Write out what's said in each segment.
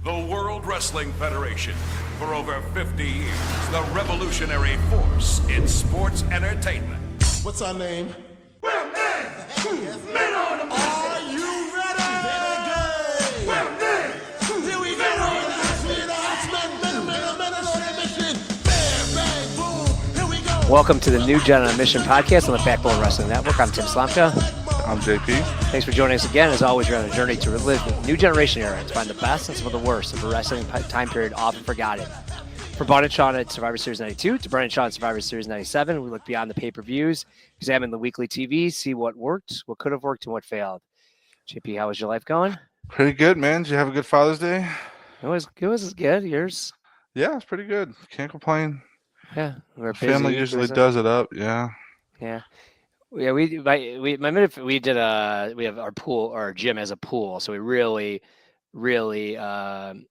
The World Wrestling Federation. For over 50 years, the revolutionary force in sports entertainment. What's our name? Well, men on the Are you ready? Well, Here we go. Bam, bang, boom. Here we go. Welcome to the New Gen on a Mission podcast on the Backland Wrestling Network. I'm Tim Slomka. I'm JP. Thanks for joining us again. As always, we're on a journey to relive the New Generation era to find the best and some of the worst of a wrestling time period often forgotten. From Bret and Shawn at Survivor Series 92 to Bret and Shawn at Survivor Series 97, we look beyond the pay-per-views, examine the weekly TV, see what worked, what could have worked, and what failed. JP, how was your life going? Pretty good, man. Did you have a good Father's Day? It was good. Yours? Yeah, it's pretty good. Can't complain. Yeah, we're busy. Family usually does it up. Yeah. Yeah. Yeah, we did we have our pool, our gym has a pool, so we really headed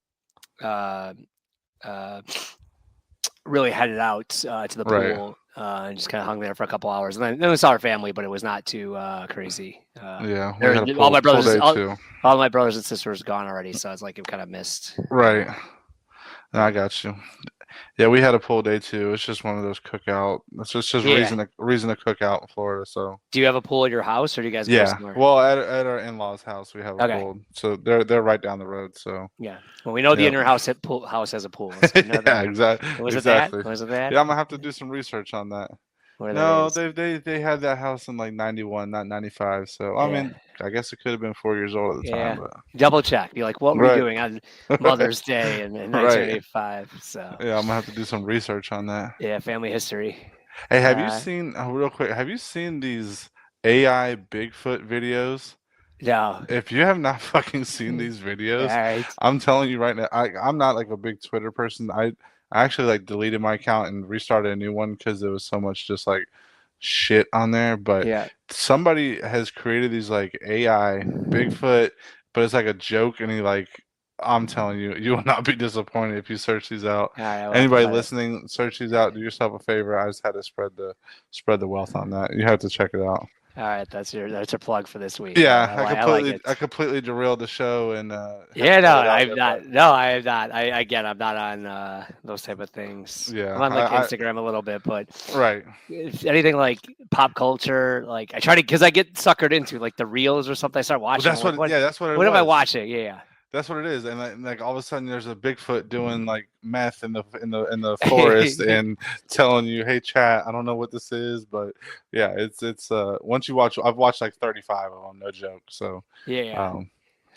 out to the pool and just kind of hung there for a couple hours, and then we saw our family, but it was not too crazy. Yeah, all my brothers and sisters gone already, so it's like it kind of missed. Right. No, I got you. Yeah, we had a pool day too. It's just one of those cookout. It's just reason to cook out in Florida. So. Do you have a pool at your house, or do you guys go somewhere? Well, at our in-laws' house, we have a pool. So they're right down the road. So. Yeah. Well, we know the inner house house has a pool. So yeah, exactly. Was it that? Yeah, I'm gonna have to do some research on that. No, they had that house in like 91, not 95. So I mean, I guess it could have been 4 years old at the time. But... Double check. Be like, what were we doing on Mother's Day in 1985? So yeah, I'm gonna have to do some research on that. Yeah, family history. Hey, have you seen real quick? Have you seen these AI Bigfoot videos? No. If you have not fucking seen these videos, I'm telling you right now, I'm not like a big Twitter person. I actually like deleted my account and restarted a new one because there was so much just like shit on there. But somebody has created these like AI Bigfoot, but it's like a joke, and I'm telling you, you will not be disappointed if you search these out. Anybody listening, search these out. Do yourself a favor. I just had to spread the wealth on that. You have to check it out. All right, that's your plug for this week. Yeah, I completely derailed the show and I'm not. I'm not on those type of things. Yeah, I'm on Instagram a little bit, but if anything like pop culture, like I try to, because I get suckered into like the reels or something. I start watching. Well, that's what. What am I watching? Yeah. That's what it is, and like all of a sudden, there's a Bigfoot doing like meth in the forest and telling you, "Hey, chat, I don't know what this is, but yeah, it's once you watch, I've watched like 35 of them, no joke. So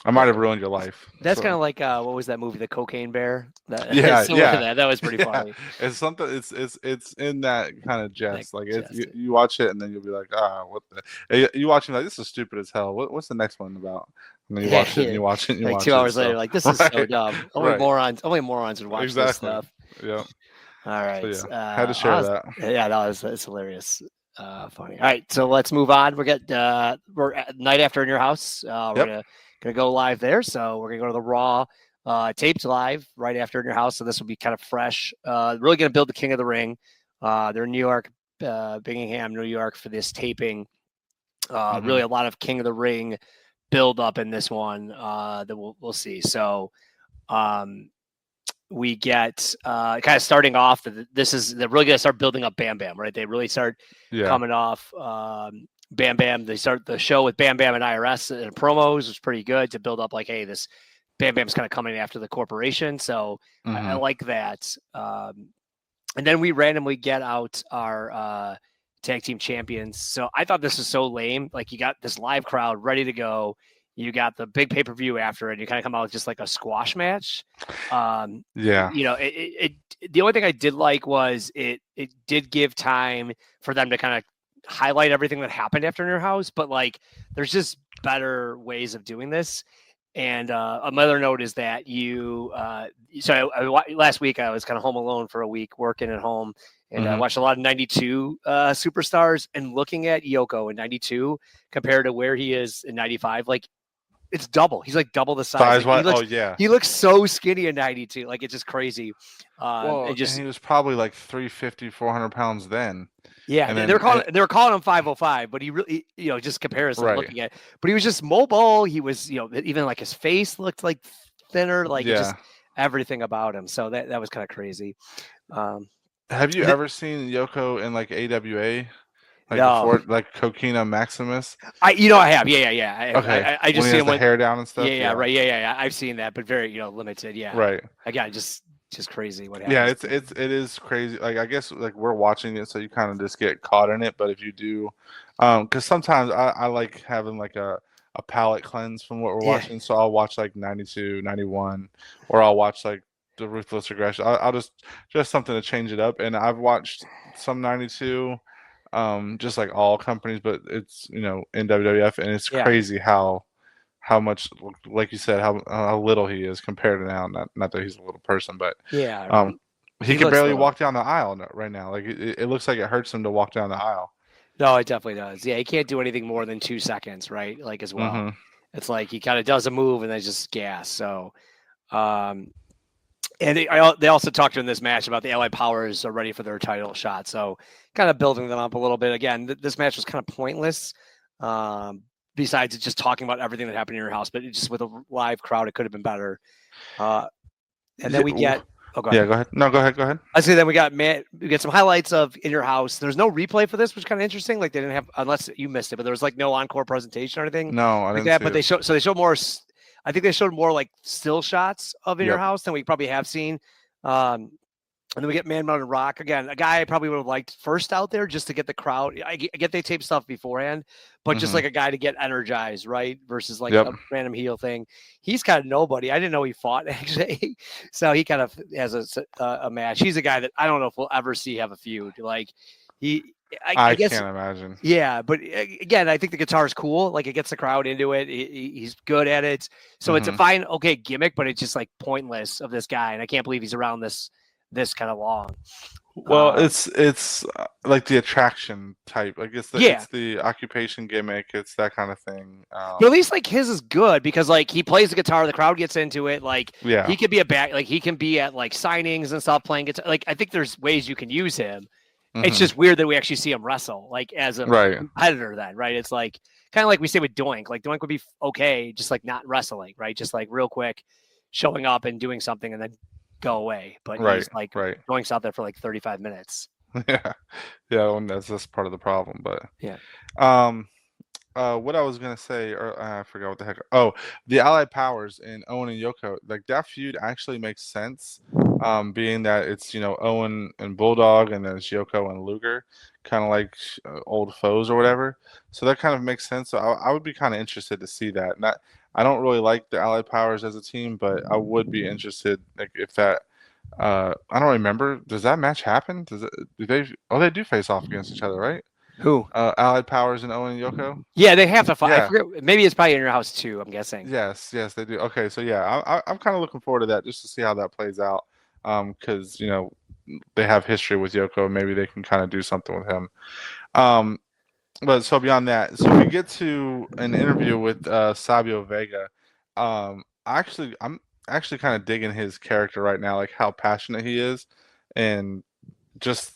I might have ruined your life. That's kind of like what was that movie, The Cocaine Bear? That was pretty funny. It's something. It's in that kind of jest. Like you watch it and then you'll be like, what the? You watch it like, this is stupid as hell. What's the next one about? And then you watch it and you watch it. And you watch 2 hours later, so. like, this is so dumb. Only morons would watch this stuff. Yeah. All right. So, had to share that. Yeah, no, it's hilarious. Funny. All right, so let's move on. We're at night after in your house. We're gonna go live there. So we're gonna go to the Raw taped live right after in your house. So this will be kind of fresh. Really gonna build the King of the Ring. They're in New York, Bingham, New York for this taping. Really a lot of King of the Ring build up in this one that we'll see. So we get kind of starting off. They're really gonna start building up Bam Bam, right? They really start coming off. Bam Bam, they start the show with Bam Bam and IRS and promos, was pretty good to build up like, hey, this Bam Bam's kind of coming after the corporation. So I like that. And then we randomly get out our tag team champions. So I thought this was so lame. Like, you got this live crowd ready to go. You got the big pay-per-view after it. You kind of come out with just like a squash match. The only thing I did like was it did give time for them to kind of highlight everything that happened after in your house, but like there's just better ways of doing this. And another note is that last week I was kind of home alone for a week working at home, and I watched a lot of 92 superstars, and looking at Yoko in 92 compared to where he is in 95, like it's double. He's like double the size. He looks so skinny in 92. Like, it's just crazy. And he was probably like 350, 400 pounds then. Yeah, and they were calling him 505, but he really, just comparison looking at. But he was just mobile. He was, even like his face looked like thinner. Like it just everything about him. So that was kind of crazy. Have you ever seen Yoko in like AWA? Like no. before, like Coquina Maximus? I have. Yeah. Okay. I just see him with hair down and stuff. Yeah, right. Yeah. I've seen that, but very, limited. Yeah. Right. Again, just crazy what happens. Yeah, it is crazy. Like I guess like we're watching it, so you kind of just get caught in it. But if you do, because sometimes I like having like a palate cleanse from what we're watching. So I'll watch like 92, 91, or I'll watch like the Ruthless Aggression. I'll just something to change it up. And I've watched some 92, just like all companies, but it's in WWF, and it's crazy how much, like you said, how little he is compared to now. Not that he's a little person, but he can barely walk down the aisle right now. Like it looks like it hurts him to walk down the aisle. No, it definitely does. Yeah, he can't do anything more than 2 seconds, right? Like as well. It's like he kind of does a move and then just gas. So, and they also talked in this match about the Allied Powers are ready for their title shot. So, kind of building them up a little bit. Again, this match was kind of pointless. Besides just talking about everything that happened in your house, but just with a live crowd, it could have been better. And then we get. Oh, go ahead. Yeah, go ahead. No, go ahead. I say then we get some highlights of In Your House. There's no replay for this, which is kind of interesting. Like they didn't have, unless you missed it, but there was like no encore presentation or anything. No, I didn't see but it. they showed more. I think they showed more like still shots of In Your House than we probably have seen. And then we get Man Mountain Rock again, a guy I probably would have liked first out there just to get the crowd. I get they tape stuff beforehand, but just like a guy to get energized, right? Versus like a random heel thing. He's kind of nobody. I didn't know he fought actually, so he kind of has a match. He's a guy that I don't know if we'll ever see have a feud. Like I guess, can't imagine. Yeah, but again, I think the guitar is cool. Like it gets the crowd into it. He's good at it. So it's a fine, okay gimmick, but it's just like pointless of this guy, and I can't believe he's around this kind of long. Well, it's like the attraction type. Like it's the occupation gimmick. It's that kind of thing. But at least like his is good because like he plays the guitar, the crowd gets into it. Like he could be he can be at like signings and stuff playing guitar. Like I think there's ways you can use him. It's just weird that we actually see him wrestle like as a competitor then, right? It's like kind of like we say with Doink. Like Doink would be okay, just like not wrestling, right? Just like real quick showing up and doing something and then go away. But he's like Doink's out there for like 35 minutes. Yeah, and that's part of the problem. But what I was gonna say, or I forgot what the heck. Oh, the Allied Powers in Owen and Yoko, like that feud actually makes sense. Being that it's Owen and Bulldog, and then it's Yoko and Luger, kind of like old foes or whatever. So that kind of makes sense. So I would be kind of interested to see that. I don't really like the Allied Powers as a team, but I would be interested if that. I don't remember. Does that match happen? They do face off against each other, right? Who? Allied Powers and Owen and Yoko? Yeah, they have to fight. Yeah. I forget. Maybe it's probably In Your House too, I'm guessing. Yes, they do. Okay, so yeah, I'm kind of looking forward to that just to see how that plays out. Because they have history with Yoko, maybe they can kind of do something with him. But so beyond that, so we get to an interview with Sabio Vega. I'm actually kind of digging his character right now, like how passionate he is, and just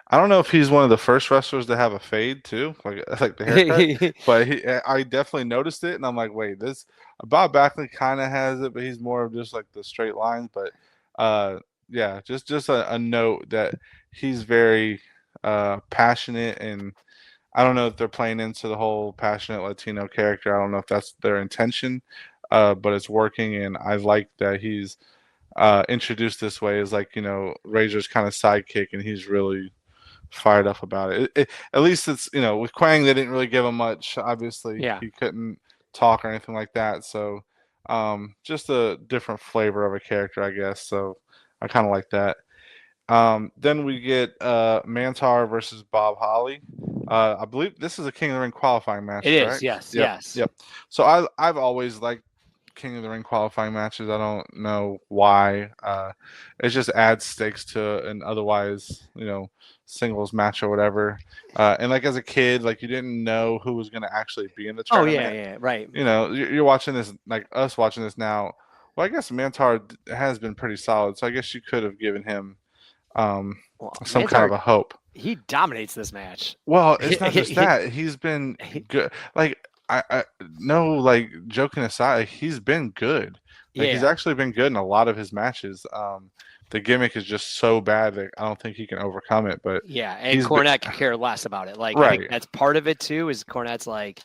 I don't know if he's one of the first wrestlers to have a fade too, like the haircut. But I definitely noticed it, and I'm like, wait, this Bob Backlund kind of has it, but he's more of just like the straight lines. But yeah, just a note that he's very passionate, and I don't know if they're playing into the whole passionate Latino character. I don't know if that's their intention, but it's working, and I like that he's introduced this way as like Razor's kind of sidekick, and he's really fired up about it. At least it's with Quang they didn't really give him much. Obviously, he couldn't talk or anything like that. So just a different flavor of a character, I guess. So I kind of like that. Then we get Mantar versus Bob Holly. I believe this is a King of the Ring qualifying match. It correct? Is, yes. Yep. So I've always liked King of the Ring qualifying matches. I don't know why. It just adds stakes to an otherwise, singles match or whatever. And like as a kid, like you didn't know who was going to actually be in the tournament. Oh yeah, right. You're watching this, like us watching this now. Well, I guess Mantar has been pretty solid, so I guess you could have given him some Mantar, kind of a hope. He dominates this match. Well, it's not just that. He's been good. Like I no, like joking aside, he's been good. Like he's actually been good in a lot of his matches. The gimmick is just so bad that I don't think he can overcome it. But and Cornette could care less about it. Like I think that's part of it too. Is Cornette's like,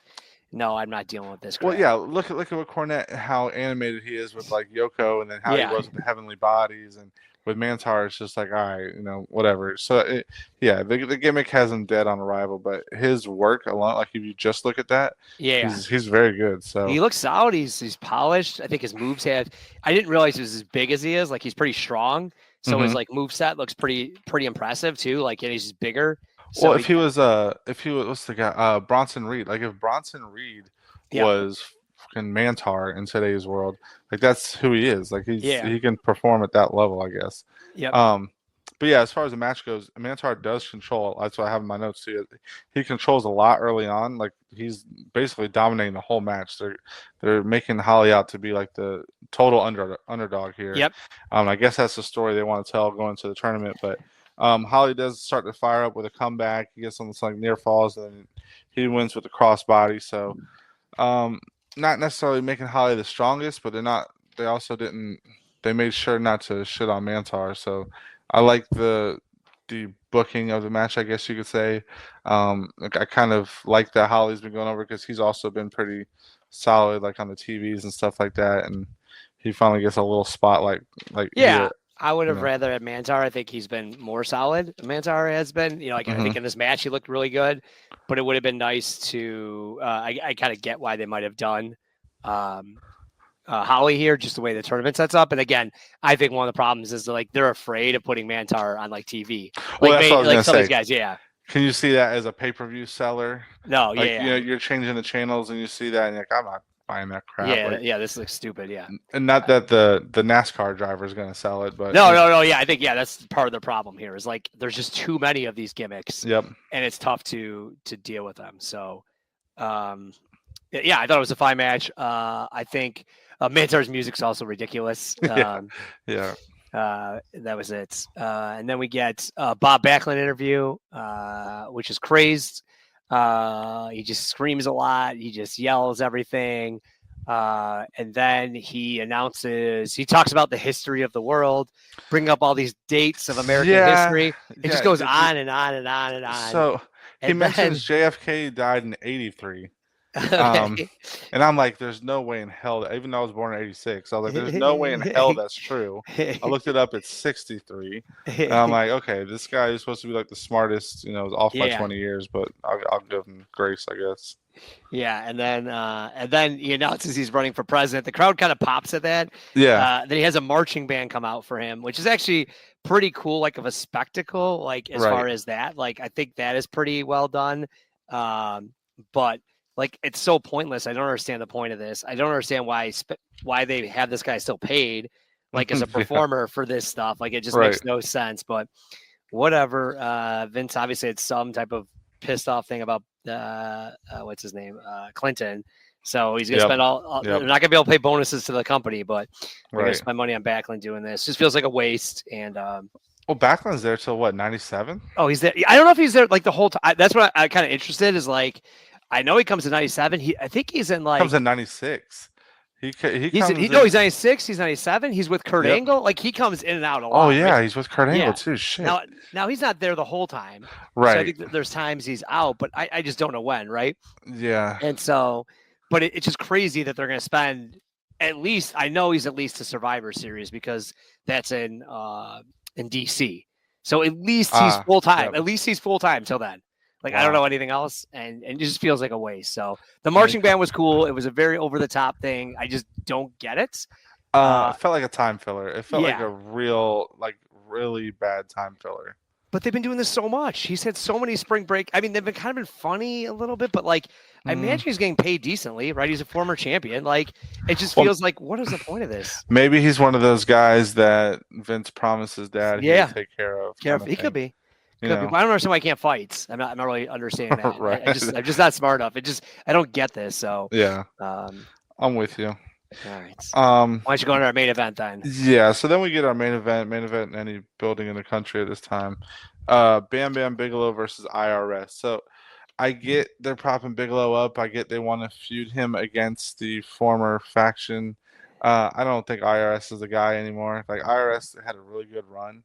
no, I'm not dealing with this crap. Well, yeah, look at what Cornette, how animated he is with like Yoko, and then how he was with the Heavenly Bodies, and with Mantar, it's just like, all right, whatever. So the gimmick has him dead on arrival, but his work alone, like if you just look at that, he's very good. So he looks solid. He's polished. I think his moves I didn't realize he was as big as he is. Like he's pretty strong. So his like move set looks pretty impressive too. Like he's just bigger. So if he was what's the guy Bronson Reed? Like if Bronson Reed was fucking Mantar in today's world, like that's who he is. Like he can perform at that level, I guess. Yep. But yeah, as far as the match goes, Mantar does control. That's what I have in my notes too. He controls a lot early on. Like he's basically dominating the whole match. They're making Holly out to be like the total underdog here. Yep. I guess that's the story they want to tell going to the tournament. But Holly does start to fire up with a comeback. He gets almost like near falls, and then he wins with the crossbody. So not necessarily making Holly the strongest, but they also didn't. They made sure not to shit on Mantar. So I like the booking of the match, I guess you could say. I kind of like that Holly's been going over because he's also been pretty solid, like on the TVs and stuff like that. And he finally gets a little spotlight. I would have rather had Mantar. I think he's been more solid. Mantar has been, I think in this match he looked really good, but it would have been nice to. I kind of get why they might have done Holly here, just the way the tournament sets up. And again, I think one of the problems is like they're afraid of putting Mantar on like TV. Well, that's what I was gonna some say. Of these guys, yeah. Can you see that as a pay-per-view seller? No, you're changing the channels and you see that and you're like, I'm not buying that crap. This looks stupid. Yeah, and not that the NASCAR driver is going to sell it, but no. Yeah, I think that's part of the problem here. Is like there's just too many of these gimmicks. Yep, and it's tough to deal with them. So, I thought it was a fine match. I think Mantar's music's also ridiculous. Yeah. That was it. And then we get Bob Backland interview, which is crazed. He just screams a lot. He just yells everything. And then he talks about the history of the world, bring up all these dates of American history. It just goes on and on and on and on. So he mentions JFK died in 1983. And I'm like, there's no way in hell that, even though I was born in 86, I was like, there's no way in hell that's true. I looked it up, it's 63. And I'm like, okay, this guy is supposed to be like the smartest, off by 20 years, but I'll give him grace, I guess. Yeah, and then he announces he's running for president. The crowd kind of pops at that. Yeah. Then he has a marching band come out for him, which is actually pretty cool, like of a spectacle, like as far as that. Like I think that is pretty well done. But like it's so pointless. I don't understand the point of this. I don't understand why they have this guy still paid, like as a performer for this stuff. Like it just makes no sense. But whatever. Vince obviously had some type of pissed off thing about what's his name, Clinton. So he's gonna spend all. They're not gonna be able to pay bonuses to the company, but they're gonna spend money on Backland doing this. Just feels like a waste. And well, Backland's there till what, 97? Oh, he's there. I don't know if he's there like the whole time. That's what I kind of interested is like. I know he comes in 97. I think he's in like. Comes in 96. He's 96. He's 97. He's with Kurt Angle. Like he comes in and out a lot. Oh yeah, he's with Kurt Angle too. Shit. Now he's not there the whole time. Right. So I think there's times he's out, but I just don't know when. Right. Yeah. And so, but it's just crazy that they're going to spend at least. I know he's at least a Survivor Series because that's in DC. So at least he's full time. At least he's full time till then. Like, I don't know anything else, and it just feels like a waste. So the marching band was cool. It was a very over-the-top thing. I just don't get it. It felt like a time filler. It felt like a really bad time filler. But they've been doing this so much. He's had so many spring break. I mean, they've been kind of been funny a little bit, but like, I imagine he's getting paid decently, right? He's a former champion. Like, it just feels like, what is the point of this? Maybe he's one of those guys that Vince promises dad he'll take care of. He could be. I don't understand why he can't fight. I'm not really understanding that. Right. I'm just not smart enough. I don't get this. So yeah, I'm with you. All right. Why don't you go into our main event then? Yeah. So then we get our main event in any building in the country at this time. Bam Bam Bigelow versus IRS. So I get they're propping Bigelow up. I get they want to feud him against the former faction. I don't think IRS is the guy anymore. Like IRS had a really good run.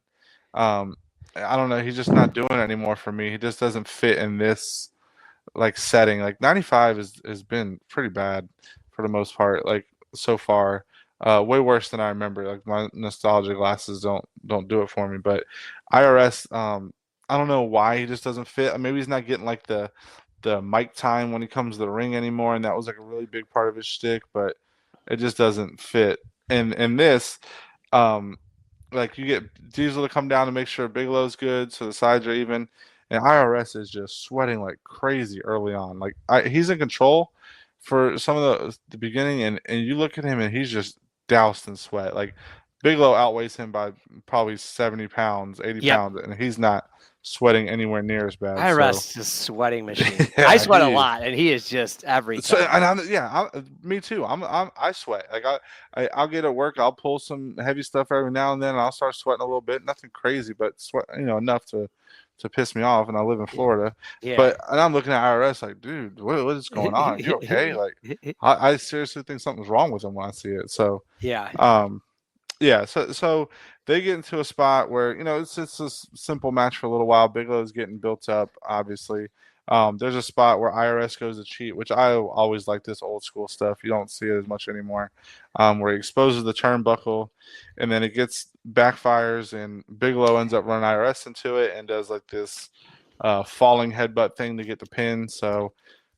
I don't know. He's just not doing it anymore for me. He just doesn't fit in this like setting. Like 95 has been pretty bad for the most part. Like so far, way worse than I remember. Like my nostalgia glasses don't do it for me. But IRS, I don't know why he just doesn't fit. Maybe he's not getting like the mic time when he comes to the ring anymore, and that was like a really big part of his shtick. But it just doesn't fit. And this, um, like you get Diesel to come down to make sure Bigelow's good, so the sides are even. And IRS is just sweating like crazy early on. Like he's in control for some of the beginning, and you look at him and he's just doused in sweat. Like Bigelow outweighs him by probably 70 pounds, 80 pounds, and he's not sweating anywhere near as bad. IRS is a sweating machine. Yeah, I sweat a lot, and he is just every time. So, and me too. I sweat. Like I'll get at work. I'll pull some heavy stuff every now and then. And I'll start sweating a little bit. Nothing crazy, but sweat. Enough to piss me off. And I live in Florida. Yeah. But and I'm looking at IRS like, dude, what is going on? Are you okay? Like I seriously think something's wrong with him when I see it. So yeah. So they get into a spot where it's a simple match for a little while. Bigelow's getting built up, obviously. There's a spot where IRS goes to cheat, which I always like this old school stuff. You don't see it as much anymore. Where he exposes the turnbuckle, and then it backfires, and Bigelow ends up running IRS into it and does like this falling headbutt thing to get the pin. So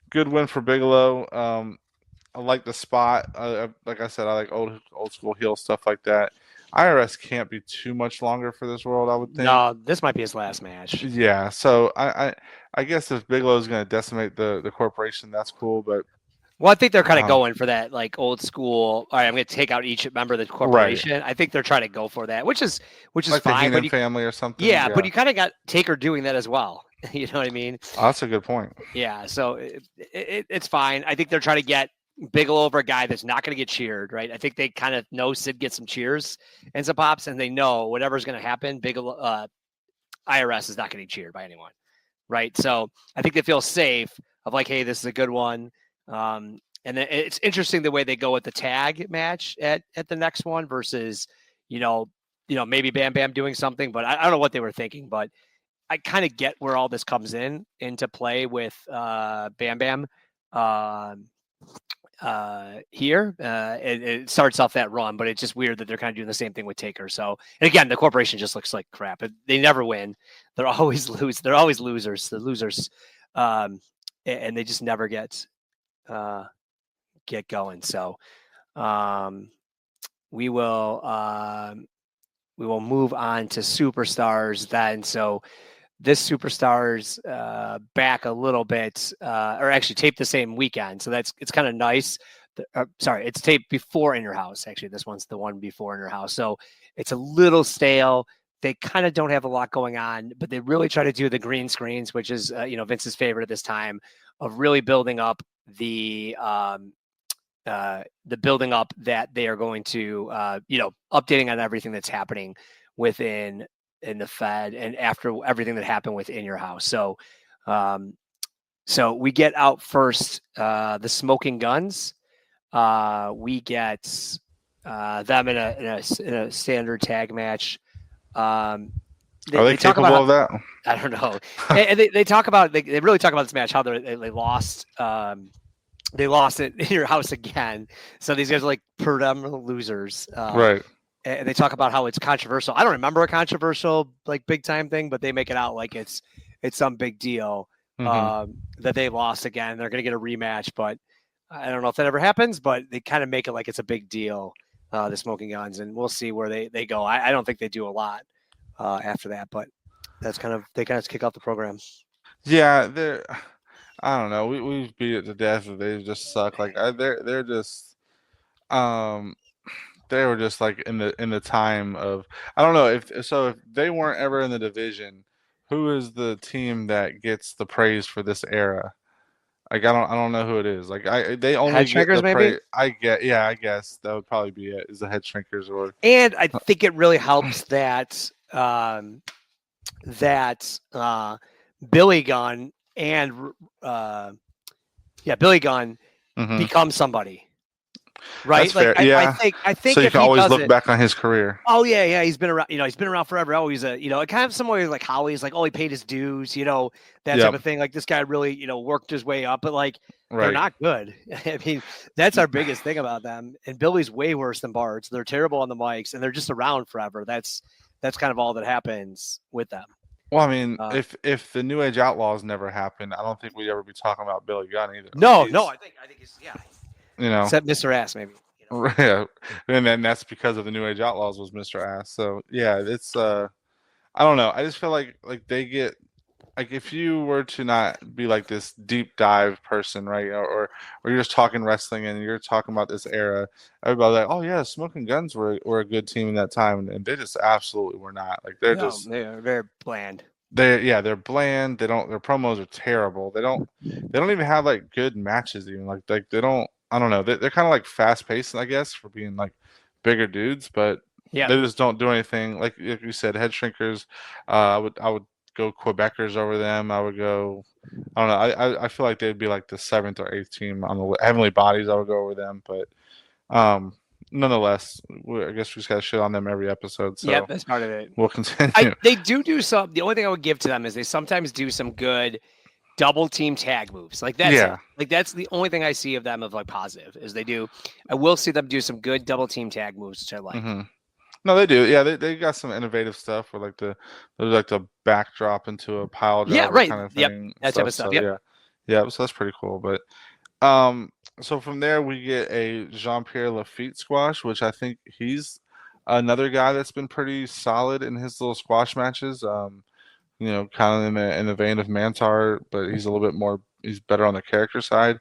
good win for Bigelow. I like the spot. Like I said, I like old school heel stuff like that. IRS can't be too much longer for this world, I would think. No, this might be his last match. Yeah, so I guess if Bigelow is going to decimate the corporation, that's cool. But I think they're kind of going for that like old school. All right, I'm going to take out each member of the corporation. Right. I think they're trying to go for that, which is like fine. The Heenan family or something. Yeah, but you kind of got Taker doing that as well. You know what I mean? Oh, that's a good point. Yeah, so it's fine. I think they're trying to get Bigelow over a guy that's not going to get cheered, right? I think they kind of know Sid gets some cheers and some pops, and they know whatever's going to happen, Bigelow, IRS is not getting cheered by anyone, right? So I think they feel safe of like, hey, this is a good one. And then it's interesting the way they go with the tag match at the next one versus, maybe Bam Bam doing something, but I don't know what they were thinking, but I kind of get where all this comes into play with Bam Bam. Here it starts off that run, but it's just weird that they're kind of doing the same thing with Taker. So, and again, the corporation just looks like crap. They never win. They're always lose. They're always losers. The losers, and they just never get going. So, we will move on to superstars then. So, this superstars back a little bit, or actually taped the same weekend. So it's kind of nice. It's taped before In Your House. Actually, this one's the one before In Your House. So it's a little stale. They kind of don't have a lot going on, but they really try to do the green screens, which is, Vince's favorite at this time, of really building up the building up that they are going to, updating on everything that's happening within in the Fed and after everything that happened within Your House. So, so we get out first, the Smoking Guns. We get them in a standard tag match. Are they capable of that? I don't know. And they talk about, they really talk about this match, how they lost. They lost it in Your House again. So these guys are like predominant losers. Right. And they talk about how it's controversial. I don't remember a controversial, like big time thing, but they make it out like it's some big deal that they lost again. They're going to get a rematch, but I don't know if that ever happens, but they kind of make it like it's a big deal, the Smoking Guns, and we'll see where they go. I don't think they do a lot after that, but they kind of kick off the program. Yeah. I don't know. We beat it to death. They just suck. Like they're just, they were just like in the time of, I don't know if they weren't ever in the division, who is the team that gets the praise for this era? Like I don't know who it is. Like they only Head get the maybe? I guess that would probably be it. Is the Head Shrinkers or? And I think it really helps that Billy Gunn and Billy Gunn become somebody. right? That's fair. I think so you if can he always does look it, back on his career. oh yeah, he's been around. He's been around forever. Oh, he's a kind of some way like Howie's like, oh, he paid his dues. That type of thing. Like this guy really worked his way up, but like they're not good. I mean, that's our biggest thing about them. And Billy's way worse than Bart's. They're terrible on the mics, and they're just around forever. That's kind of all that happens with them. Well, I mean, if the New Age Outlaws never happened, I don't think we'd ever be talking about Billy Gunn either. No, I think he's except Mr. Ass maybe. Yeah, and then that's because of the New Age Outlaws was Mr. Ass. So yeah, it's I don't know. I just feel like they get like if you were to not be like this deep dive person, right, or you're just talking wrestling and you're talking about this era, everybody's like, oh yeah, Smoking Guns were a good team in that time, and they just absolutely were not. Like they're very bland. They're bland. Their promos are terrible. They don't even have like good matches even. Like they don't. I don't know. They're kind of like fast paced, I guess, for being like bigger dudes, but they just don't do anything. Like you said, head shrinkers. I would go Quebecers over them. I would go. I don't know. I feel like they'd be like the 7th or 8th team on the Heavenly Bodies. I would go over them, but nonetheless, I guess we just got to shit on them every episode. So that's part of it. We'll continue. They do some. The only thing I would give to them is they sometimes do some good double team tag moves. Like that's it. Like that's the only thing I see of them of like positive is they do. I will see them do some good double team tag moves, which I like. Mm-hmm. No, they do. Yeah, they got some innovative stuff where like the backdrop into a pile driver kind of thing. That type of stuff. Yeah. So that's pretty cool. But so from there we get a Jean-Pierre Lafitte squash, which I think he's another guy that's been pretty solid in his little squash matches. Kind of in the vein of Mantar, but he's a little bit more. He's better on the character side.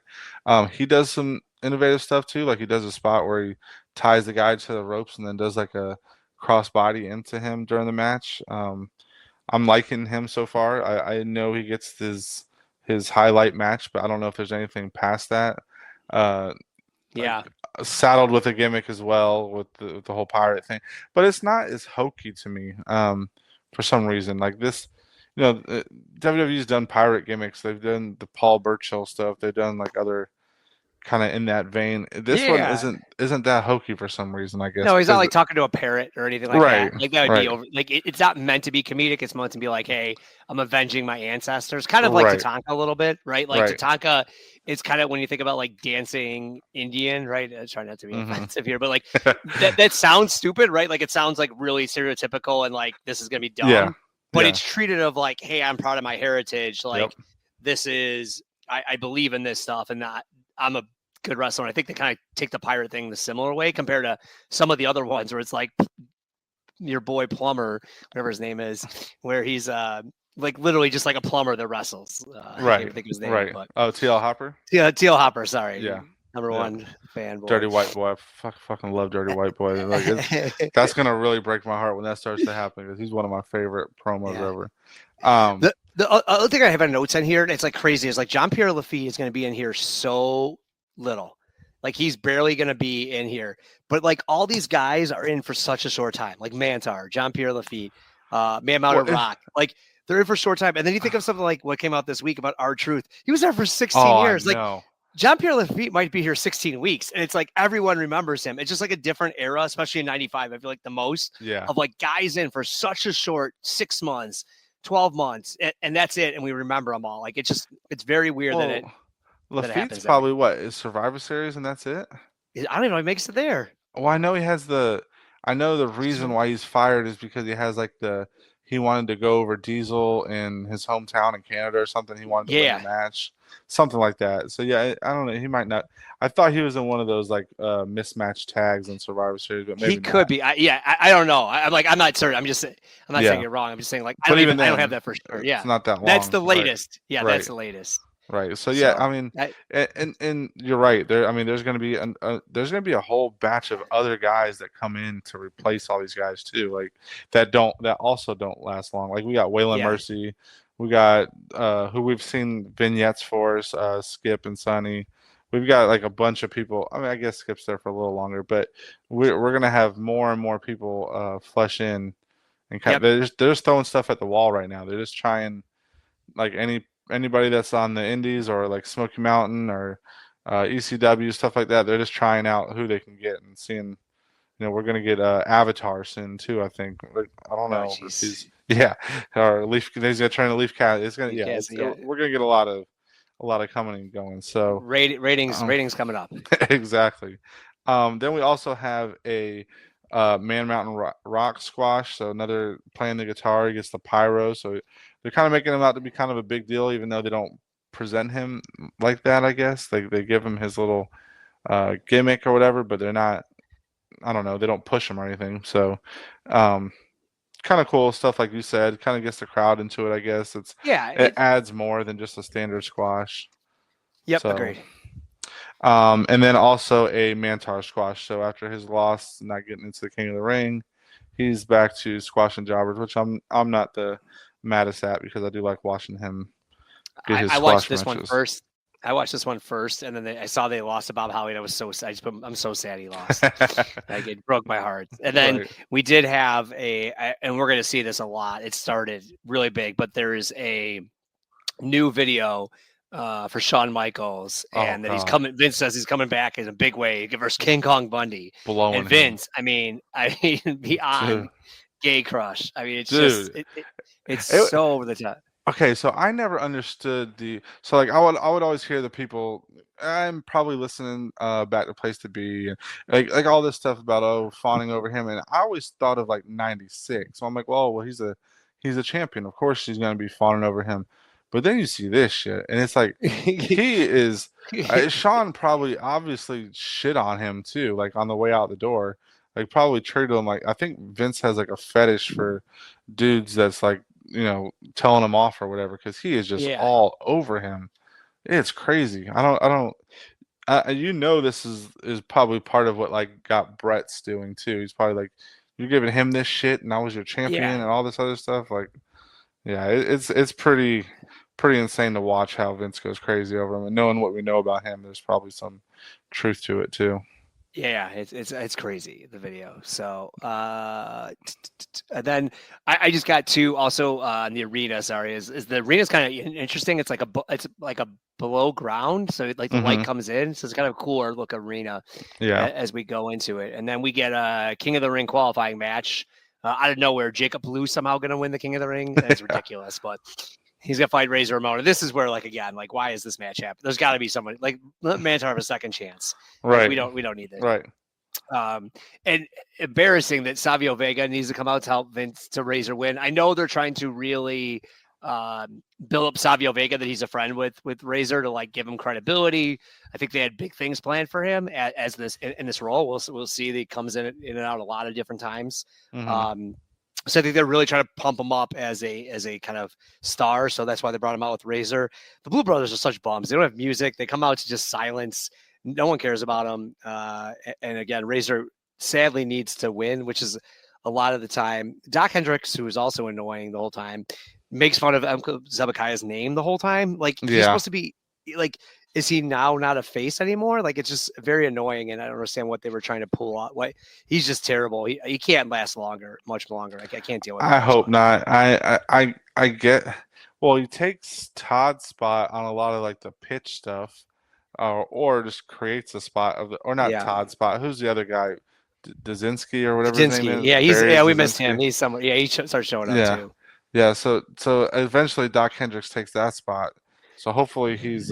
He does some innovative stuff too. Like he does a spot where he ties the guy to the ropes and then does like a crossbody into him during the match. I'm liking him so far. I know he gets his highlight match, but I don't know if there's anything past that. Saddled with a gimmick as well with the whole pirate thing, but it's not as hokey to me for some reason. Like this. WWE's done pirate gimmicks. They've done the Paul Burchill stuff. They've done like other kind of in that vein. This one isn't that hokey for some reason, I guess. No, he's not like talking to a parrot or anything like that. Like that would be over. Like it's not meant to be comedic. It's meant to be like, hey, I'm avenging my ancestors. Kind of like Tatanka a little bit, right? Like Tatanka is kind of when you think about like dancing Indian, right? I try not to be offensive here, but like that sounds stupid, right? Like it sounds like really stereotypical and like this is gonna be dumb. Yeah. But it's treated of like, hey, I'm proud of my heritage. Like this is, I believe in this stuff and that I'm a good wrestler. And I think they kind of take the pirate thing the similar way compared to some of the other ones where it's like your boy Plumber, whatever his name is, where he's like literally just like a plumber that wrestles. I can't think of his name, but TL Hopper? Yeah, TL Hopper, sorry. Yeah. Number one fan boy. Dirty White Boy. I fucking love Dirty White Boy. Like that's gonna really break my heart when that starts to happen because he's one of my favorite promos ever. The other thing I have on notes on here, and it's like crazy, is like Jean-Pierre Lafitte is going to be in here so little. Like he's barely going to be in here. But like all these guys are in for such a short time. Like Mantar, Jean-Pierre Lafitte, Man Mountain Rock. Like they're in for a short time. And then you think of something like what came out this week about R-Truth. He was there for 16 years. Like Jean-Pierre Lafitte might be here 16 weeks. And it's like everyone remembers him. It's just like a different era, especially in 95. I feel like the most of like guys in for such a short 6 months, 12 months. And that's it. And we remember them all. Like it's very weird that it Lafitte's probably what is Survivor Series and that's it. I don't even know. He makes it there. Well, I know he has I know the reason why he's fired is because he has like he wanted to go over Diesel in his hometown in Canada or something. He wanted to win the match, something like that. So yeah, I don't know. He might not. I thought he was in one of those like mismatched tags in Survivor Series, but maybe he could be. I don't know. I'm not certain. I'm not saying you're wrong. I'm just saying like I don't have that for sure. Yeah, it's not that long. That's the latest. Right. Yeah, that's the latest. Right. So yeah, I mean, and you're right. There's going to be a whole batch of other guys that come in to replace all these guys too, like that also don't last long. Like we got Waylon Mercy, we got who we've seen vignettes for us, Skip and Sonny. We've got like a bunch of people. I mean, I guess Skip's there for a little longer, but we're going to have more and more people flush in, and they're just throwing stuff at the wall right now. They're just trying like anybody that's on the indies or like Smoky Mountain or ECW, stuff like that. They're just trying out who they can get and seeing. We're gonna get Avatar soon too. I think. I don't know if he's or Leaf. He's gonna turn the Leaf Cat. It's gonna we're gonna get a lot of coming and going. So ratings coming up. Exactly. Then we also have a Man Mountain Rock Squash. So another playing the guitar. He gets the pyro. So they're kind of making him out to be kind of a big deal, even though they don't present him like that. I guess they give him his little gimmick or whatever, but they're not. I don't know. They don't push him or anything. So, kind of cool stuff, like you said. Kind of gets the crowd into it. I guess it adds more than just a standard squash. Yep, agreed. And then also a Mantar squash. So after his loss, not getting into the King of the Ring, he's back to squashing jobbers, which I'm not the maddest at because I do like watching him get his I squash watched this matches. one first. I watched this one first, and then I saw they lost to Bob Holly, and I was so sad. I'm so sad he lost. Like, it broke my heart. And then we did have and we're going to see this a lot. It started really big, but there is a new video for Shawn Michaels, and that he's coming. Vince says he's coming back in a big way versus King Kong Bundy. Blowing and Vince, him. I mean, beyond gay crush. I mean, it's just it's so over the top. Okay, so I never understood so like I would always hear the people. I'm probably listening back to Place to Be and like all this stuff about fawning over him, and I always thought of like '96. So I'm like, well, he's a champion. Of course, he's gonna be fawning over him. But then you see this shit, and it's like he is. Shawn probably obviously shit on him too, like on the way out the door. Like probably treated him like I think Vince has like a fetish for dudes that's like. Telling him off or whatever, because he is just all over him. It's crazy. I don't. This is probably part of what like got Bret's doing too. He's probably like, you're giving him this shit, and I was your champion, and all this other stuff. Like, it's pretty insane to watch how Vince goes crazy over him, and knowing what we know about him, there's probably some truth to it too. Yeah, it's crazy, the video. So then I just got to also in the arena. Sorry, is the arena's kind of interesting. It's like a below ground, so like the light comes in, so it's kind of a cooler look arena. As we go into it, and then we get a King of the Ring qualifying match out of nowhere. Jacob Blue somehow going to win the King of the Ring. That's ridiculous, but. He's gonna fight Razor Ramon. This is where, like, again, like, why is this match happening? There's got to be somebody like let Mantar have a second chance. Right. Like, we don't need this. Right. And embarrassing that Savio Vega needs to come out to help Vince to Razor win. I know they're trying to really build up Savio Vega, that he's a friend with Razor, to like give him credibility. I think they had big things planned for him as this in this role. We'll see that he comes in and out a lot of different times. So I think they're really trying to pump him up as a kind of star. So that's why they brought him out with Razor. The Blue Brothers are such bums. They don't have music. They come out to just silence. No one cares about them. And again, Razor sadly needs to win, which is a lot of the time. Doc Hendricks, who is also annoying the whole time, makes fun of Zebekiah's name the whole time. Like, he's supposed to be like, is he now not a face anymore? Like, it's just very annoying, and I don't understand what they were trying to pull out. What, he's just terrible. He can't last much longer. I can't deal with it. I hope not. I get. Well, he takes Todd's spot on a lot of like the pitch stuff, or just creates a spot or not Todd's spot. Who's the other guy? Dazinski or whatever his name is. Yeah, we missed him. He's somewhere. Yeah, he starts showing up too. Yeah. So eventually Doc Hendricks takes that spot. So hopefully he's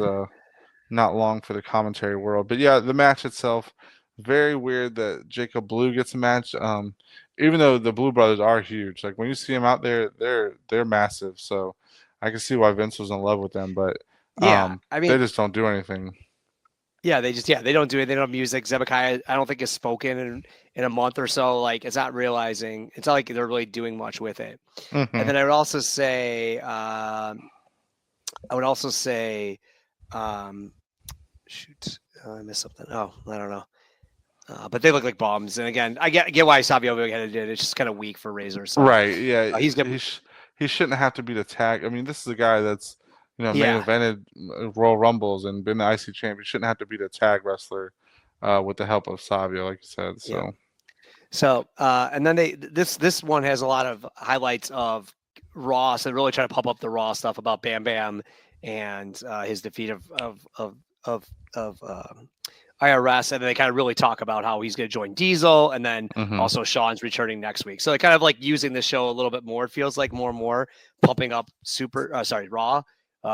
not long for the commentary world. But yeah, the match itself, very weird that Jacob Blue gets a match. Even though the Blue Brothers are huge, like when you see them out there, they're massive. So I can see why Vince was in love with them. But I mean, they just don't do anything. Yeah, they don't do it. They don't have music. Zebekiah, I don't think, has spoken in a month or so. Like, it's not like they're really doing much with it. And then I would also say, shoot, I missed something. Oh, I don't know. But they look like bums. And again, I get why Savio Vega did it. It's just kind of weak for Razor. So, right. Yeah. He shouldn't have to be the tag. I mean, this is a guy that's, main evented Royal Rumbles and been the IC champion. He shouldn't have to be the tag wrestler with the help of Savio, like you said. So. Yeah. So, and then this one has a lot of highlights of Raw. So they really try to pump up the Raw stuff about Bam Bam and his defeat of IRS, and then they kind of really talk about how he's going to join Diesel, and then also Shawn's returning next week. So they kind of like using the show a little bit more. It feels like more and more pumping up Raw,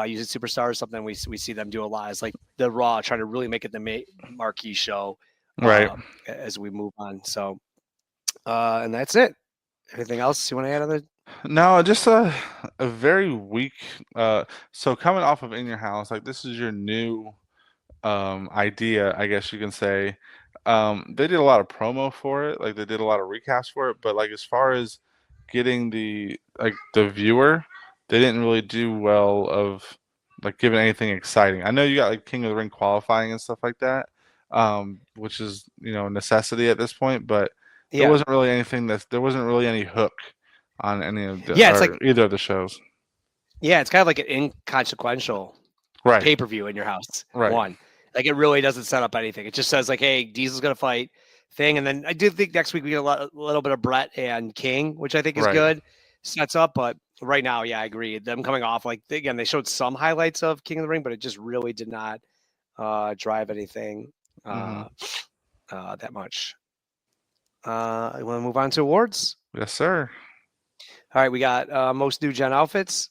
using Superstars. Something we see them do a lot is like the Raw, trying to really make it the marquee show, right? As we move on. So, and that's it. Anything else you want to add on the? No, just a very weak. So coming off of In Your House, like this is your new idea, I guess you can say. They did a lot of promo for it, like they did a lot of recaps for it, but like as far as getting the viewer, they didn't really do well of like giving anything exciting. I know you got like King of the Ring qualifying and stuff like that, which is a necessity at this point, but there wasn't really anything there wasn't really any hook on any of the it's like either of the shows. Yeah, it's kind of like an inconsequential pay-per-view in your house. Right. One. Like it really doesn't set up anything. It just says like, hey, Diesel's gonna fight thing. And then I do think next week we get a little bit of Bret and King, which I think is good. Sets up, but right now, I agree. Them coming off, like again, they showed some highlights of King of the Ring, but it just really did not drive anything that much. You want to move on to awards? Yes, sir. All right, we got most new gen outfits.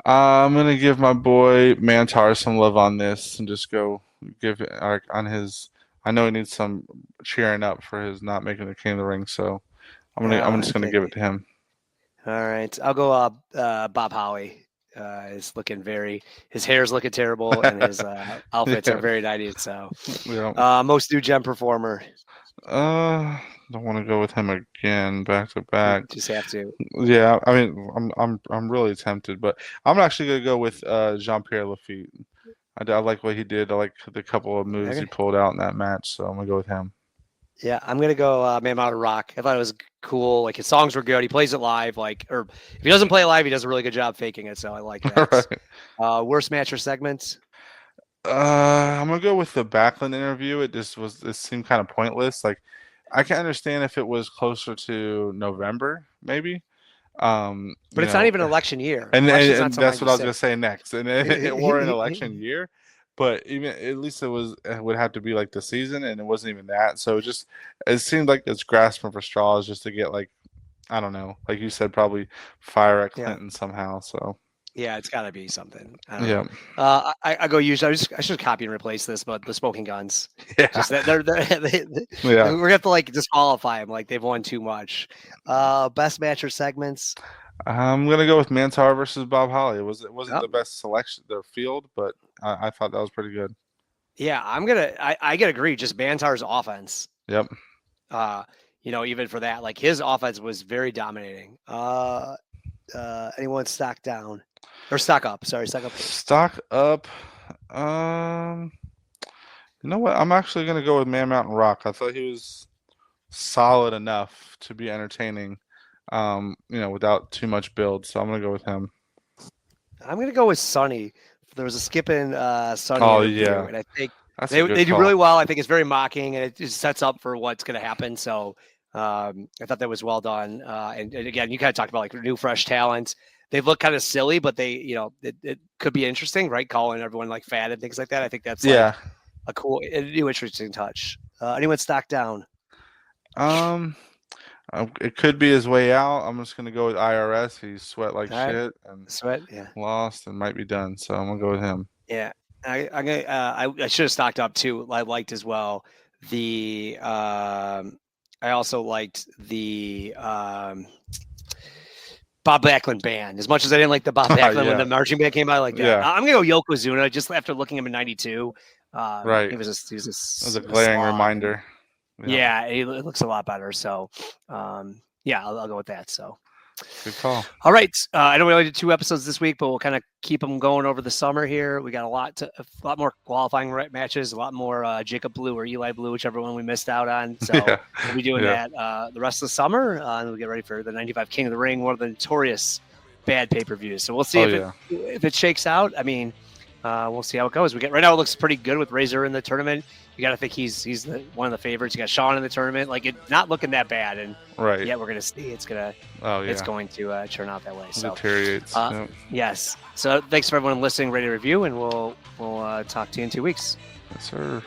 I'm gonna give my boy Mantar some love on this and just go give it on his. I know he needs some cheering up for his not making the King of the Ring, so I'm just gonna give it to him. All right, I'll go. Bob Holly is looking his hair's looking terrible, and his outfits are very 90s. So, most new gen performer. Don't want to go with him again back to back. Just have to. Yeah, I mean, I'm really tempted, but I'm actually gonna go with Jean-Pierre Lafitte. I like what he did. I like the couple of moves he pulled out in that match, so I'm gonna go with him. Yeah, I'm gonna go Man Out of Rock. I thought it was cool. Like his songs were good. He plays it live. Or if he doesn't play it live, he does a really good job faking it. So I like that. Worst match or segments? I'm gonna go with the Backland interview. It seemed kind of pointless. Like I can understand if it was closer to November, maybe. But it's not even election year. And that's what I was gonna say next. And it were an election year, but even at least it would have to be like the season, and it wasn't even that. So it seemed like it's grasping for straws just to get like, I don't know, like you said, probably fire at Clinton somehow. So. Yeah, it's got to be something. I go usually. I should copy and replace this, but the Smoking Guns. Yeah, just we're gonna have to like disqualify them. Like they've won too much. Best match or segments. I'm gonna go with Mantar versus Bob Holly. It wasn't the best selection, the field, but I thought that was pretty good. Yeah, I gotta agree. Just Mantar's offense. Yep. Even for that, like his offense was very dominating. Anyone stock down or stock up? Sorry, stock up. Stock up. You know what? I'm actually gonna go with Man Mountain Rock. I thought he was solid enough to be entertaining. Without too much build. So I'm gonna go with him. I'm gonna go with Sonny. There was a skip in Sonny. Oh yeah, and I think they do really well. I think it's very mocking, and it just sets up for what's gonna happen. So. I thought that was well done. And again, you kind of talked about like new, fresh talent. They look kind of silly, but they, it could be interesting, right? Calling everyone like fat and things like that. I think that's like a cool, new, interesting touch. Anyone stock down? It could be his way out. I'm just gonna go with IRS. He sweat like shit and lost and might be done. So I'm gonna go with him. Yeah, I should have stocked up too. I liked as well I also liked the Bob Backland band. As much as I didn't like the Bob Backland when the marching band came out, I like that. Yeah. I'm gonna go Yokozuna just after looking at him in '92. Right. It was a glaring reminder. Yeah, it looks a lot better. So, I'll go with that. So. Good call. All right. I know we only did 2 episodes this week, but we'll kind of keep them going over the summer here. We got a lot more qualifying matches, a lot more Jacob Blue or Eli Blue, whichever one we missed out on. So we'll be doing that the rest of the summer. And we'll get ready for the 95 King of the Ring, one of the notorious bad pay-per-views. So we'll see if it shakes out. I mean, we'll see how it goes. Right now it looks pretty good with Razor in the tournament. you got to think he's one of the favorites. You got Shawn in the tournament. Like, it's not looking that bad, and yet we're gonna see it's going to turn out that way. So deteriorates. Yes. So thanks for everyone listening, ready to review, and we'll talk to you in 2 weeks. Yes, sir.